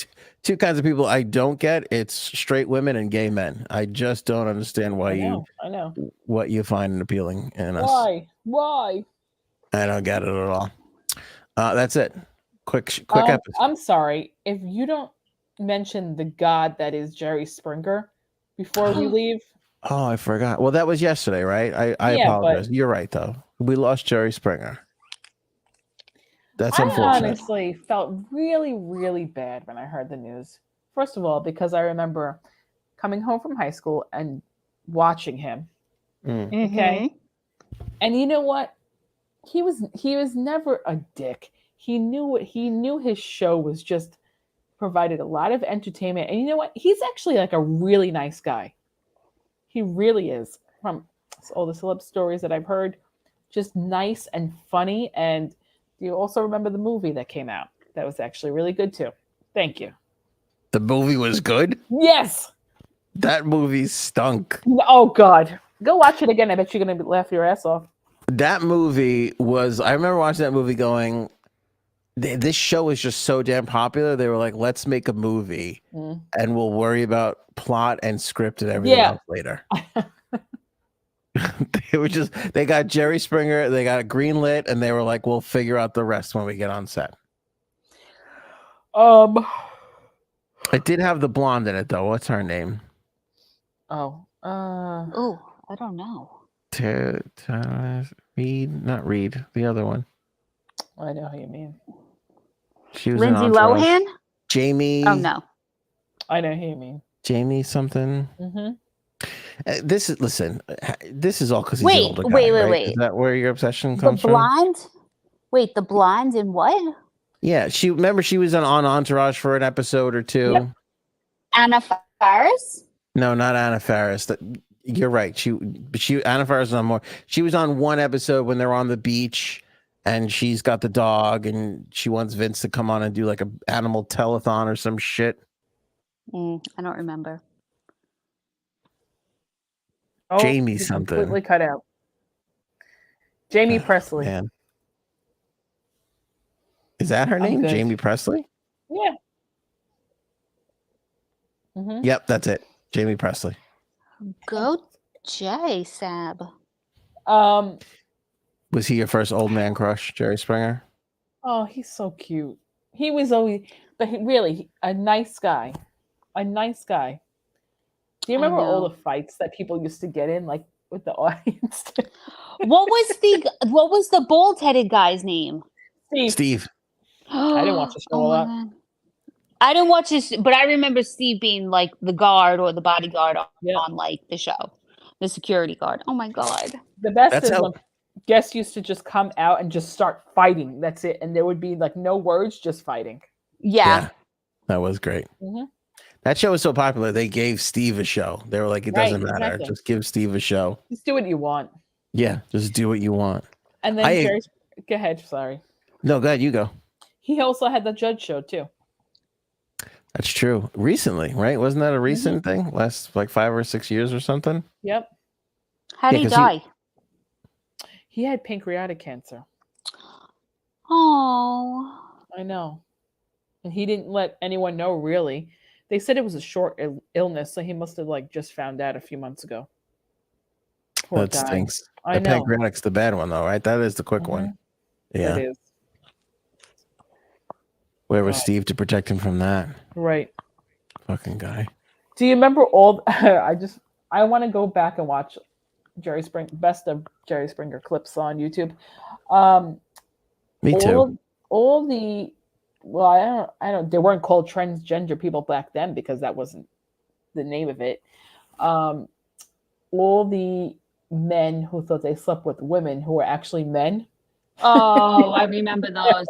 Speaker 1: two kinds of people I don't get. It's straight women and gay men. I just don't understand why
Speaker 3: I know.
Speaker 1: what you find appealing in us.
Speaker 3: Why?
Speaker 1: I don't get it at all. That's it. Quick episode.
Speaker 3: I'm sorry. If you don't mention the god that is Jerry Springer before we leave.
Speaker 1: Oh, I forgot. Well, that was yesterday, right? I
Speaker 3: Yeah,
Speaker 1: apologize. You're right, though. We lost Jerry Springer. That's
Speaker 3: I
Speaker 1: unfortunate.
Speaker 3: honestly felt really, really bad when I heard the news. First of all, because I remember coming home from high school and watching him.
Speaker 1: Mm.
Speaker 3: Okay. And you know what? He was never a dick. He knew his show was just provided a lot of entertainment. And you know what? He's actually like a really nice guy. He really is. From all the celeb stories that I've heard, just nice and funny. And do you also remember the movie that came out? That was actually really good too. Thank you.
Speaker 1: The movie was good.
Speaker 3: Yes.
Speaker 1: That movie stunk.
Speaker 3: Oh God. Go watch it again. I bet you're gonna laugh your ass off.
Speaker 1: That movie was. I remember watching that movie going, this show is just so damn popular. They were like, let's make a movie and we'll worry about plot and script and everything else later. They got Jerry Springer, they got it greenlit, and they were like, we'll figure out the rest when we get on set. It did have the blonde in it though. What's her name?
Speaker 2: Oh, I don't know.
Speaker 1: Reed, not Reed, the other one.
Speaker 3: I know who you mean.
Speaker 1: She was
Speaker 2: Lindsay
Speaker 1: in Entourage.
Speaker 2: Lohan?
Speaker 1: Jamie.
Speaker 2: Oh no.
Speaker 3: I know who you mean.
Speaker 1: Jamie something.
Speaker 3: Mm-hmm.
Speaker 1: This is all because he's
Speaker 2: Wait,
Speaker 1: an older guy,
Speaker 2: wait.
Speaker 1: right? Is that where your obsession comes
Speaker 2: The blonde? Wait, the blonde in what?
Speaker 1: from? Yeah, she was on Entourage for an episode or two.
Speaker 3: Yep.
Speaker 2: Anna Faris?
Speaker 1: No, not Anna Faris. You're right. Anna Faris was on more. She was on one episode when they're on the beach and she's got the dog and she wants Vince to come on and do like a animal telethon or some shit.
Speaker 2: I don't remember.
Speaker 3: Oh,
Speaker 1: Jamie
Speaker 3: you
Speaker 1: something.
Speaker 3: completely cut out. Jamie Presley.
Speaker 1: Man. Is that her name?
Speaker 3: good.
Speaker 1: Jamie Presley?
Speaker 3: Yeah. Mm-hmm.
Speaker 1: Yep, that's it. Jamie Presley.
Speaker 2: Go Jay Sab.
Speaker 1: Was he your first old man crush, Jerry Springer?
Speaker 3: Oh, he's so cute. He was always, but really a nice guy. A nice guy. Do you remember all the fights that people used to get in, like with the audience?
Speaker 2: What was the bald-headed guy's name?
Speaker 1: Steve.
Speaker 3: I didn't watch the show a lot.
Speaker 2: God. I didn't watch this, but I remember Steve being like the guard or the bodyguard on like the show, the security guard. Oh my God.
Speaker 3: The best
Speaker 1: That's
Speaker 3: is
Speaker 1: how-
Speaker 3: when guests used to just come out and just start fighting. That's it. And there would be like no words, just fighting.
Speaker 2: Yeah.
Speaker 1: That was great.
Speaker 3: Mhm.
Speaker 1: That show was so popular, they gave Steve a show. They were like, it
Speaker 3: Right,
Speaker 1: doesn't matter.
Speaker 3: exactly.
Speaker 1: Just give Steve a show.
Speaker 3: Just do what you want.
Speaker 1: Yeah, just do what you want.
Speaker 3: And then Jerry's, go ahead, sorry.
Speaker 1: No, go ahead, you go.
Speaker 3: He also had the Judge Show too.
Speaker 1: That's true. Recently, right? Wasn't that a recent thing? Last like 5 or 6 years or something?
Speaker 3: Yep.
Speaker 2: How did he die?
Speaker 3: He had pancreatic cancer.
Speaker 2: Oh.
Speaker 3: I know. And he didn't let anyone know really. They said it was a short illness, so he must have like just found out a few months ago. Poor
Speaker 1: That
Speaker 3: guy.
Speaker 1: stinks.
Speaker 3: I
Speaker 1: The
Speaker 3: know.
Speaker 1: pancreatic's the bad one, though, right? That is the quick one. Yeah.
Speaker 3: It is.
Speaker 1: Where was Steve to protect him from that?
Speaker 3: Right.
Speaker 1: Fucking guy.
Speaker 3: Do you remember all? I want to go back and watch best of Jerry Springer clips on YouTube.
Speaker 1: Me too.
Speaker 3: All the I don't. They weren't called transgender people back then because that wasn't the name of it. All the men who thought they slept with women who were actually men.
Speaker 2: Oh, I remember those.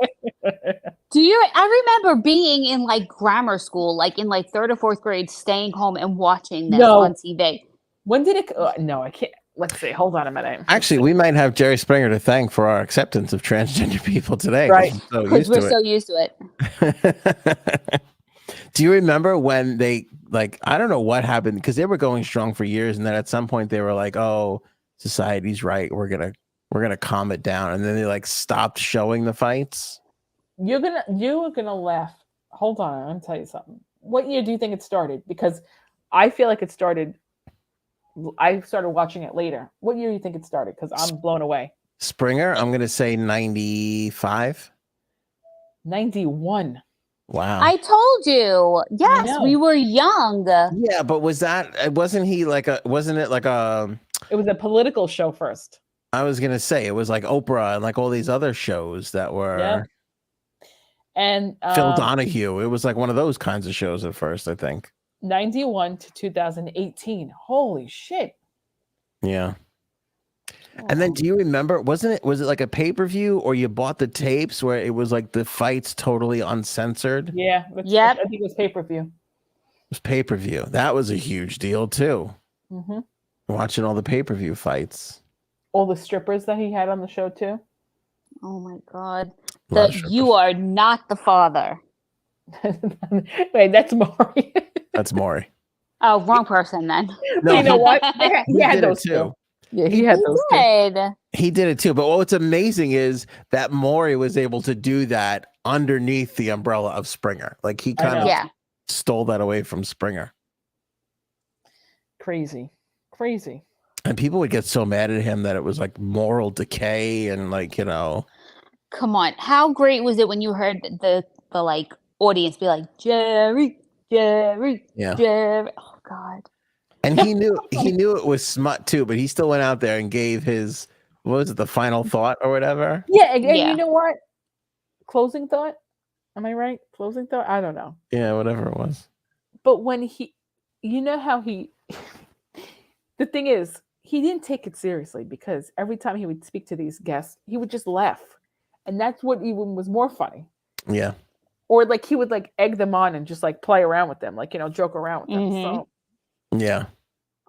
Speaker 2: I remember being in like grammar school, like in like 3rd or 4th grade, staying home and watching this on TV.
Speaker 3: When did it? No, I can't. Let's see. Hold on a minute.
Speaker 1: Actually, we might have Jerry Springer to thank for our acceptance of transgender people today.
Speaker 3: Right.
Speaker 2: Because we're so used to it.
Speaker 1: Do you remember when they like? I don't know what happened because they were going strong for years, and then at some point they were like, "Oh, society's right. We're gonna calm it down," and then they like stopped showing the fights.
Speaker 3: You are gonna laugh. Hold on, I'm gonna tell you something. What year do you think it started? Because I feel like it started. I started watching it later. What year do you think it started? Because I'm blown away.
Speaker 1: Springer, I'm gonna say 95.
Speaker 3: 91.
Speaker 1: Wow.
Speaker 2: I told you. Yes,
Speaker 3: know.
Speaker 2: we were young.
Speaker 1: Yeah, but wasn't he like wasn't it like a
Speaker 3: It was a political show first.
Speaker 1: I was gonna say it was like Oprah and like all these other shows that were
Speaker 3: Yeah. And
Speaker 1: Phil Donahue. It was like one of those kinds of shows at first, I think.
Speaker 3: 91 to 2018. Holy shit.
Speaker 1: Yeah. And then do you remember, was it like a pay-per-view or you bought the tapes where it was like the fights totally uncensored? It
Speaker 3: Yeah.
Speaker 2: Yep.
Speaker 3: I think it was pay-per-view.
Speaker 1: was pay-per-view. That was a huge deal too.
Speaker 3: Mm-hmm.
Speaker 1: Watching all the pay-per-view fights.
Speaker 3: All the strippers that he had on the show too.
Speaker 2: Oh my God.
Speaker 1: A lot of
Speaker 2: You are not the father.
Speaker 3: Wait, that's Maury.
Speaker 1: That's Maury.
Speaker 2: Oh, wrong person then.
Speaker 1: No,
Speaker 3: You know what?
Speaker 1: he
Speaker 3: He had
Speaker 1: did it
Speaker 3: those
Speaker 1: too.
Speaker 3: too. Yeah, he had those too.
Speaker 2: Good.
Speaker 1: He did it too. But what's amazing is that Maury was able to do that underneath the umbrella of Springer. Like he kind of
Speaker 2: Yeah.
Speaker 1: stole that away from Springer.
Speaker 3: Crazy.
Speaker 1: And people would get so mad at him that it was like moral decay and like, you know.
Speaker 2: Come on. How great was it when you heard the like audience be like, Jerry, Jerry,
Speaker 1: Yeah.
Speaker 2: Jerry. Oh God.
Speaker 1: And he knew it was smut too, but he still went out there and gave his, what was it, the final thought or whatever?
Speaker 3: Yeah, and
Speaker 2: Yeah.
Speaker 3: you know what? Closing thought? Am I right? Closing thought? I don't know.
Speaker 1: Yeah, whatever it was.
Speaker 3: But when you know how the thing is, he didn't take it seriously because every time he would speak to these guests, he would just laugh. And that's what even was more funny.
Speaker 1: Yeah.
Speaker 3: Or like he would like egg them on and just like play around with them, like, you know, joke around with them.
Speaker 2: Mhm.
Speaker 3: So,
Speaker 1: Yeah.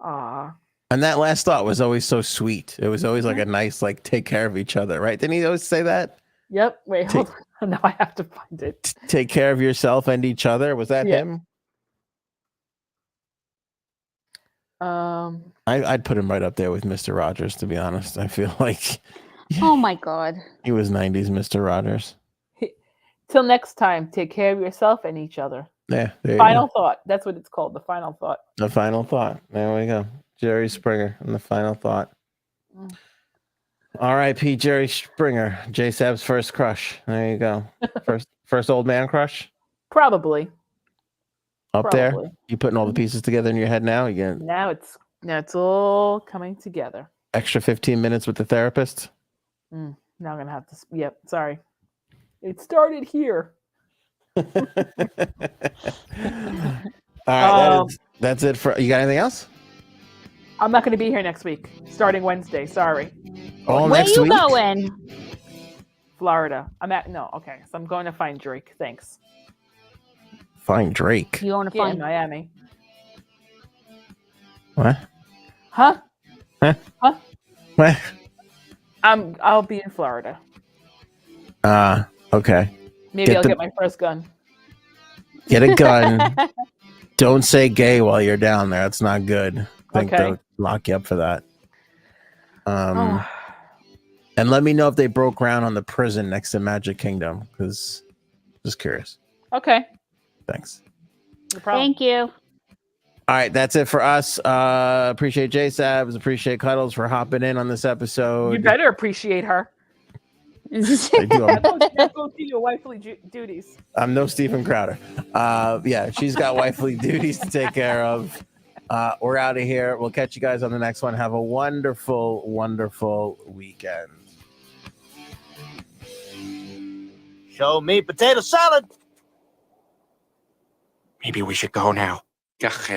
Speaker 3: ah,
Speaker 1: And that last thought was always so sweet. It was always like a nice, like, take care of each other, right? Didn't he always say that?
Speaker 3: yep. Wait, hold on. Now I have to find it.
Speaker 1: Take care of yourself and each other. Was that
Speaker 3: Yeah.
Speaker 1: him?
Speaker 3: Um,
Speaker 1: I'd put him right up there with Mr. Rogers, to be honest. I feel like
Speaker 2: Oh my God.
Speaker 1: he was 90s Mr. Rogers.
Speaker 3: till next time, take care of yourself and each other.
Speaker 1: Yeah. There you
Speaker 3: Final
Speaker 1: go.
Speaker 3: thought. That's what it's called. The final thought.
Speaker 1: The final thought. There we go. Jerry Springer and the final thought.
Speaker 3: Mm.
Speaker 1: R.I.P. Jerry Springer. J Sab's first crush. There you go. First old man crush
Speaker 3: Probably.
Speaker 1: up there.
Speaker 3: Probably.
Speaker 1: You putting all the pieces together in your head now? You
Speaker 3: Now it's all coming together.
Speaker 1: extra 15 minutes with the therapist?
Speaker 3: Now I'm gonna have to. Yep. Sorry. It started here.
Speaker 1: All right, that's it for you. Got anything else?
Speaker 3: I'm not gonna be here next week. Starting Wednesday. Sorry.
Speaker 1: Oh,
Speaker 2: Where
Speaker 1: next
Speaker 2: you
Speaker 1: week?
Speaker 2: going?
Speaker 3: Florida. Okay. So I'm going to find Drake. Thanks.
Speaker 1: Find Drake.
Speaker 2: You want to
Speaker 3: Yeah,
Speaker 2: find?
Speaker 3: Miami.
Speaker 1: What?
Speaker 3: Huh?
Speaker 1: What?
Speaker 3: I'll be in Florida.
Speaker 1: Okay.
Speaker 3: Maybe I'll get my first gun.
Speaker 1: Get a gun. Don't say gay while you're down there. That's not good. I think
Speaker 3: Okay.
Speaker 1: they'll lock you up for that. And let me know if they broke ground on the prison next to Magic Kingdom, because just curious.
Speaker 3: Okay.
Speaker 1: Thanks.
Speaker 3: No problem.
Speaker 2: Thank you.
Speaker 1: All right, that's it for us. Appreciate J-Sabs. Appreciate Cuddles for hopping in on this episode.
Speaker 3: You better appreciate her.
Speaker 1: I do.
Speaker 3: That goes to your wifely duties.
Speaker 1: I'm no Stephen Crowder. Yeah, she's got wifely duties to take care of. We're out of here. We'll catch you guys on the next one. Have a wonderful, wonderful weekend.
Speaker 5: Show me potato salad.
Speaker 6: Maybe we should go now.
Speaker 7: Go ahead.